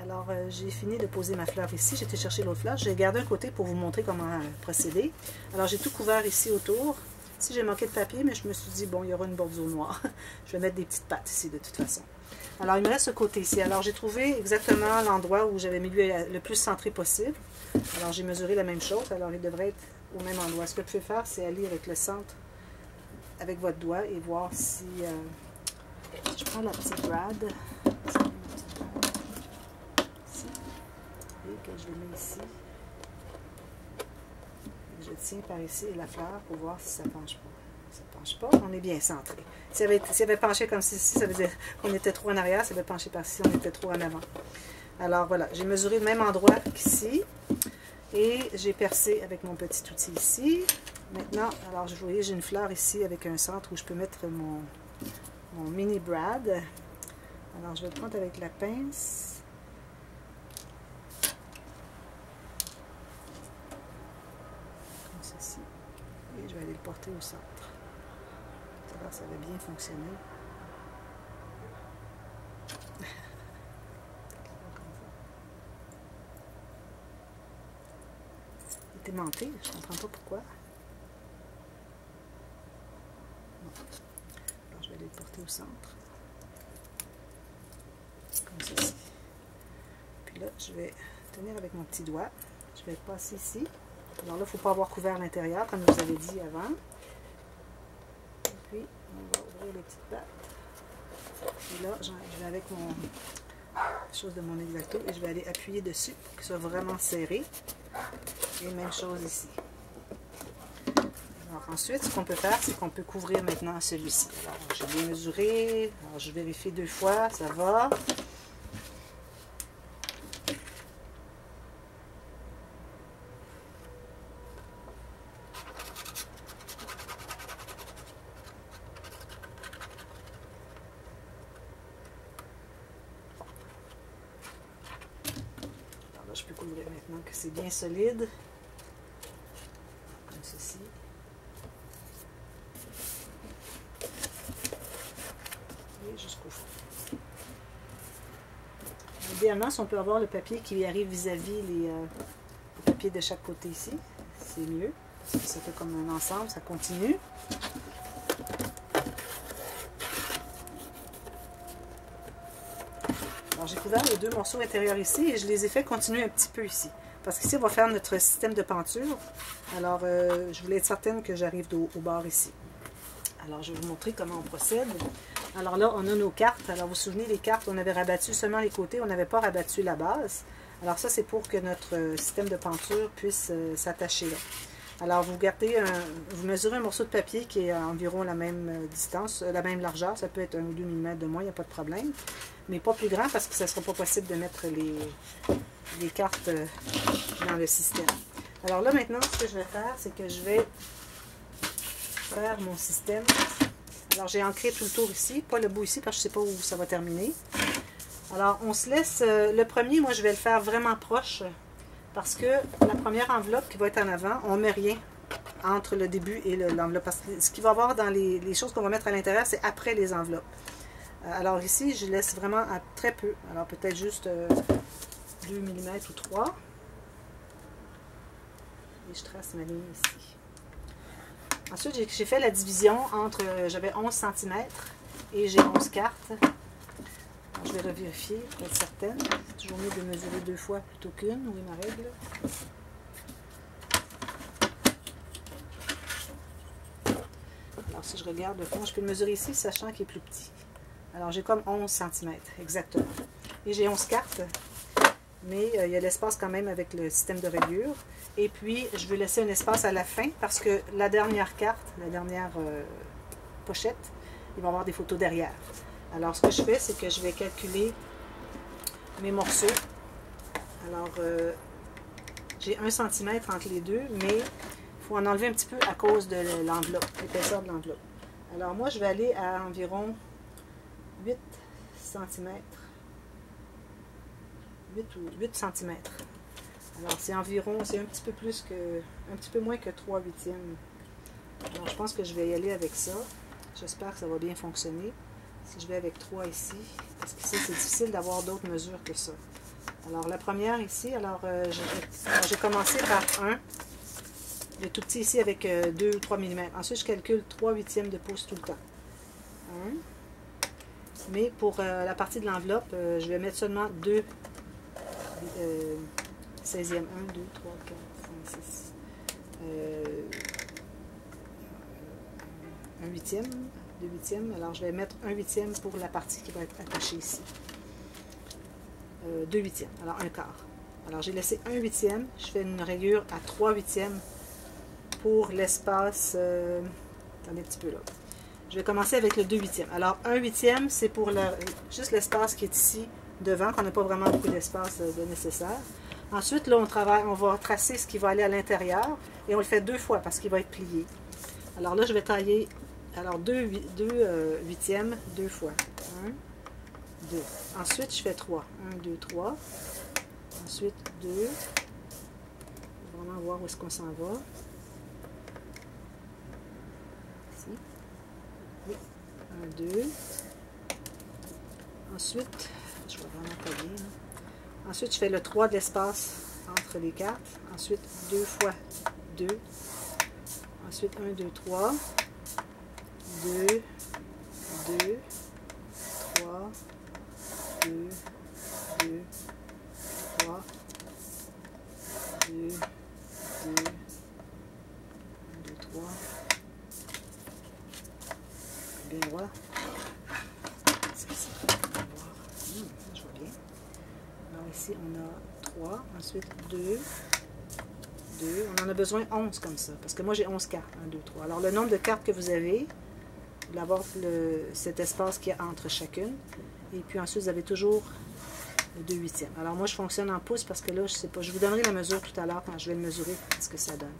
Alors, j'ai fini de poser ma fleur ici. J'ai été chercher l'autre fleur. J'ai gardé un côté pour vous montrer comment procéder. Alors, j'ai tout couvert ici autour. Ici, j'ai manqué de papier, mais je me suis dit, bon, il y aura une bordure noire. Je vais mettre des petites pattes ici, de toute façon. Alors, il me reste ce côté ici. Alors, j'ai trouvé exactement l'endroit où j'avais mis le plus centré possible. Alors, j'ai mesuré la même chose. Alors, il devrait être au même endroit. Ce que vous pouvez faire, c'est aller avec le centre, avec votre doigt, et voir si... je prends la petite brad. Que je le mets ici. Je tiens par ici la fleur pour voir si ça ne penche pas. Ça ne penche pas, on est bien centré. S'il avait penché comme ceci, ça veut dire qu'on était trop en arrière. S'il avait penché par ici, on était trop en avant. Alors voilà, j'ai mesuré le même endroit qu'ici. Et j'ai percé avec mon petit outil ici. Maintenant, alors vous voyez, j'ai une fleur ici avec un centre où je peux mettre mon mini brad. Alors je vais le prendre avec la pince. Et je vais aller le porter au centre. Alors, ça va bien fonctionner. Il était menté, je ne comprends pas pourquoi. Bon. Alors, je vais aller le porter au centre. Comme ceci. Puis là, je vais tenir avec mon petit doigt. Je vais le passer ici. Alors là, il ne faut pas avoir couvert l'intérieur, comme je vous avais dit avant. Et puis, on va ouvrir les petites pattes. Et là, je vais avec chose de mon X-Acto et je vais aller appuyer dessus pour qu'il soit vraiment serré. Et même chose ici. Alors ensuite, ce qu'on peut faire, c'est qu'on peut couvrir maintenant celui-ci. Alors, j'ai bien mesuré. Alors, je vérifie 2 fois, ça va. Je peux couvrir maintenant que c'est bien solide, comme ceci. Et jusqu'au fond. Idéalement, si on peut avoir le papier qui arrive vis-à-vis les papiers de chaque côté ici, c'est mieux. Parce que ça fait comme un ensemble, ça continue. Alors j'ai couvert les 2 morceaux intérieurs ici et je les ai fait continuer un petit peu ici. Parce qu'ici, on va faire notre système de penture. Alors, je voulais être certaine que j'arrive au bord ici. Alors, je vais vous montrer comment on procède. Alors là, on a nos cartes. Alors, vous vous souvenez, les cartes, on avait rabattu seulement les côtés, on n'avait pas rabattu la base. Alors ça, c'est pour que notre système de penture puisse s'attacher là. Alors, vous mesurez un morceau de papier qui est environ la même distance, la même largeur. Ça peut être 1 ou 2 mm de moins, il n'y a pas de problème. Mais pas plus grand parce que ça ne sera pas possible de mettre les cartes dans le système. Alors là, maintenant, ce que je vais faire, c'est que je vais faire mon système. Alors, j'ai ancré tout le tour ici, pas le bout ici, parce que je ne sais pas où ça va terminer. Alors, on se laisse... le premier, moi, je vais le faire vraiment proche, parce que la première enveloppe qui va être en avant, on ne met rien entre le début et l'enveloppe. Parce que ce qu'il va y avoir dans les choses qu'on va mettre à l'intérieur, c'est après les enveloppes. Alors ici, je laisse vraiment à très peu. Alors, peut-être juste 2 mm ou 3. Et je trace ma ligne ici. Ensuite, j'ai fait la division entre, j'avais 11 cm et j'ai 11 cartes. Alors, je vais revérifier pour être certaine. C'est toujours mieux de mesurer 2 fois plutôt qu'une. Oui, ma règle. Alors, si je regarde le fond, je peux le mesurer ici, sachant qu'il est plus petit. Alors, j'ai comme 11 cm, exactement. Et j'ai 11 cartes, mais il y a l'espace quand même avec le système de reliure. Et puis, je vais laisser un espace à la fin parce que la dernière carte, la dernière pochette, il va y avoir des photos derrière. Alors, ce que je fais, c'est que je vais calculer mes morceaux. Alors, j'ai 1 cm entre les deux, mais il faut en enlever un petit peu à cause de l'enveloppe, l'épaisseur de l'enveloppe. Alors, moi, je vais aller à environ 8 cm. 8 cm. Alors, c'est environ, c'est un petit peu moins que 3/8. Alors, je pense que je vais y aller avec ça. J'espère que ça va bien fonctionner. Si je vais avec 3 ici, parce qu'ici, c'est difficile d'avoir d'autres mesures que ça. Alors la première ici, j'ai commencé par 1, le tout petit ici avec 2 ou 3 mm. Ensuite je calcule 3 huitièmes de pouce tout le temps. 1. Mais pour la partie de l'enveloppe, je vais mettre seulement 2 16e. 1, 2, 3, 4, 5, 6. 1 huitième, 2 huitièmes. Alors je vais mettre 1 huitième pour la partie qui va être attachée ici. 2 huitièmes, alors un quart. Alors j'ai laissé 1 huitième, je fais une rayure à 3 huitièmes pour l'espace. Attendez un petit peu là. Je vais commencer avec le 2 huitièmes. Alors 1 huitième, c'est pour juste l'espace qui est ici devant, qu'on n'a pas vraiment beaucoup d'espace de nécessaire. Ensuite, là, on va tracer ce qui va aller à l'intérieur et on le fait 2 fois parce qu'il va être plié. Alors là, je vais tailler 2 huitièmes 2 fois. 1, 2. Ensuite, je fais 3. 1, 2, 3. Ensuite, 2. On va vraiment voir où est-ce qu'on s'en va. Ici. Oui. 1, 2. Ensuite, je vais vraiment tailler. Ensuite, je fais le 3 de l'espace entre les 4. Ensuite, 2 fois 2. Ensuite, 1, 2, 3. 2, 2, 3, 2, 2, 3, 2, 2, 1, 2, 3. Bien droit. Est-ce que c'est bien voir? Je vois bien. Alors ici, on a 3. Ensuite, 2. 2. On en a besoin 11 comme ça. Parce que moi, j'ai 11 cartes. 1, 2, 3. Alors, le nombre de cartes que vous avez, vous allez avoir cet espace qu'il y a entre chacune. Et puis ensuite, vous avez toujours le 2 huitièmes. Alors, moi, je fonctionne en pouces parce que là, je ne sais pas. Je vous donnerai la mesure tout à l'heure quand je vais le mesurer, ce que ça donne.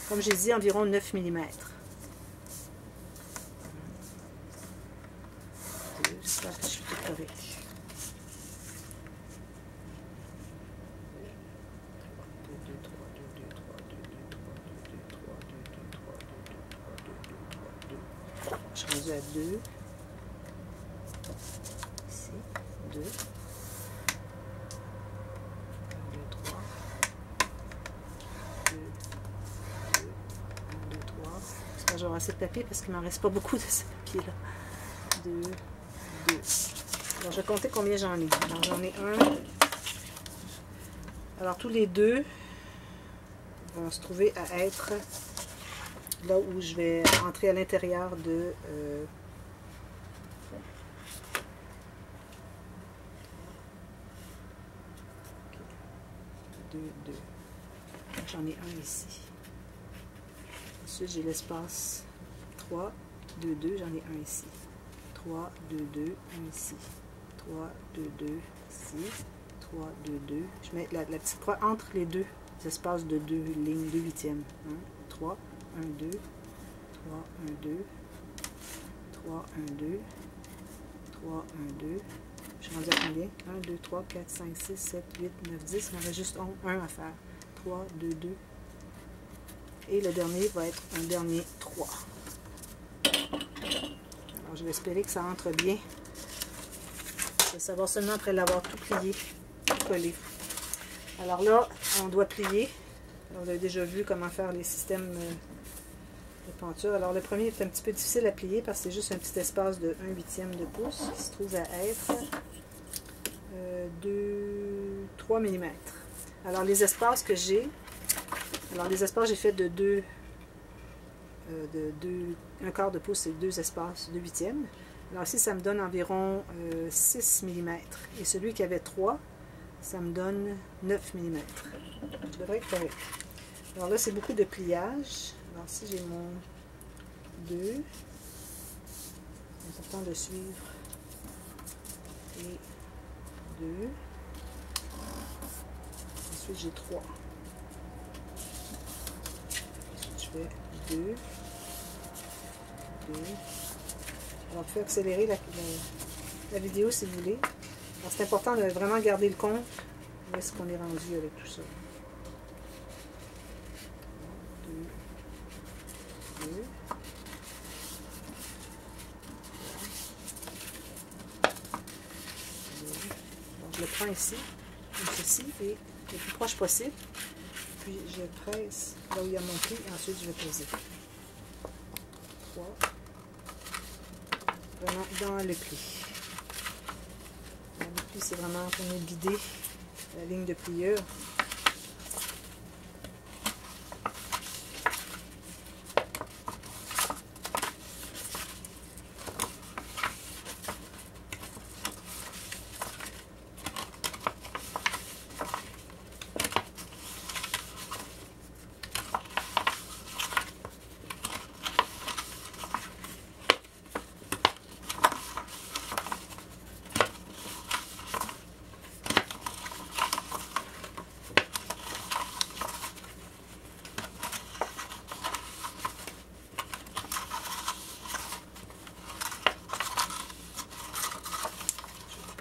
Comme j'ai dit, environ 9 mm. J'espère que je suis tout correct. Je suis rendue à 2. Ici, 2. 1, 2, 3. 2, 2, 1, 2, 3. J'espère que j'aurai assez de papier parce qu'il ne m'en reste pas beaucoup de ce papier-là. 2, 2. Alors, je vais compter combien j'en ai. Alors, j'en ai 1. Alors, tous les 2 vont se trouver à être là où je vais entrer à l'intérieur de 2, 2. J'en ai un ici. Ensuite, j'ai l'espace 3, 2, 2. J'en ai un ici. 3, 2, 2. Un ici. 3, 2, 2. Ici. 3, 2, 2. Je mets la petite croix entre les deux espaces de 2 lignes, 2 huitièmes. 1, 3, 1, 2. 3, 1, 2. 3, 1, 2. 3, 1, 2. Je suis rendue à combien? 1, 2, 3, 4, 5, 6, 7, 8, 9, 10. Il m'en reste juste 1 à faire. 3, 2, 2. Et le dernier va être un dernier 3. Alors, je vais espérer que ça entre bien. Je vais savoir seulement après l'avoir tout plié, tout collé. Alors là, on doit plier. On a déjà vu comment faire les systèmes de penture. Alors le premier est un petit peu difficile à plier parce que c'est juste un petit espace de 1 huitième de pouce qui se trouve à être 3 mm. Alors les espaces que j'ai, j'ai fait de 2, un quart de pouce, c'est 2 espaces, 2 huitièmes. Alors ici, ça me donne environ 6 mm. Et celui qui avait 3, ça me donne 9 mm. Je devrais être correct. Alors là, c'est beaucoup de pliage. Alors si j'ai mon 2, c'est important de suivre. Et 2. Ensuite, j'ai 3. Ensuite, je fais 2. 2. Alors, je vais accélérer la vidéo si vous voulez. Alors, c'est important de vraiment garder le compte. Où est-ce qu'on est rendu avec tout ça? 2. 2. Donc, je le prends ici. comme ceci, et le plus proche possible. Puis je presse là où il y a mon pli, et ensuite je vais poser. 3. Vraiment dans le pli. Le pli, c'est vraiment pour nous guider la ligne de pliure.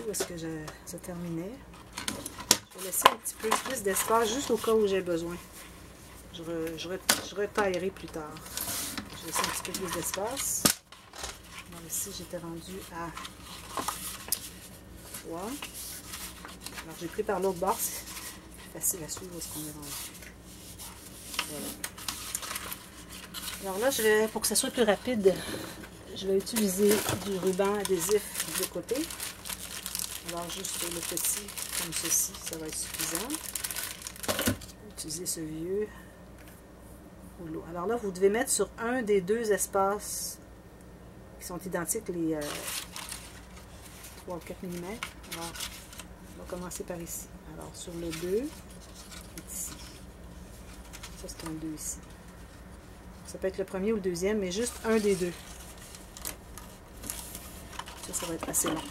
Où est-ce que je terminais. Je vais laisser un petit peu plus d'espace juste au cas où j'ai besoin. Je retaillerai plus tard. Je vais laisser un petit peu plus d'espace. Ici, j'étais rendue à 3. Alors, j'ai pris par l'autre bord. C'est facile à suivre où est-ce qu'on est rendu. Voilà. Alors là, pour que ça soit plus rapide, je vais utiliser du ruban adhésif de côté. Alors juste le petit comme ceci, ça va être suffisant. Utiliser ce vieux rouleau. Alors là, vous devez mettre sur un des deux espaces qui sont identiques, les 3 ou 4 mm. Alors, on va commencer par ici. Alors sur le 2, ici. Ça c'est un 2 ici. Ça peut être le premier ou le deuxième, mais juste un des deux. Ça va être assez long.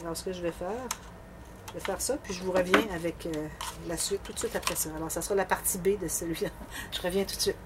Alors, ce que je vais faire ça, puis je vous reviens avec la suite tout de suite après ça. Alors, ça sera la partie B de celui-là. Je reviens tout de suite.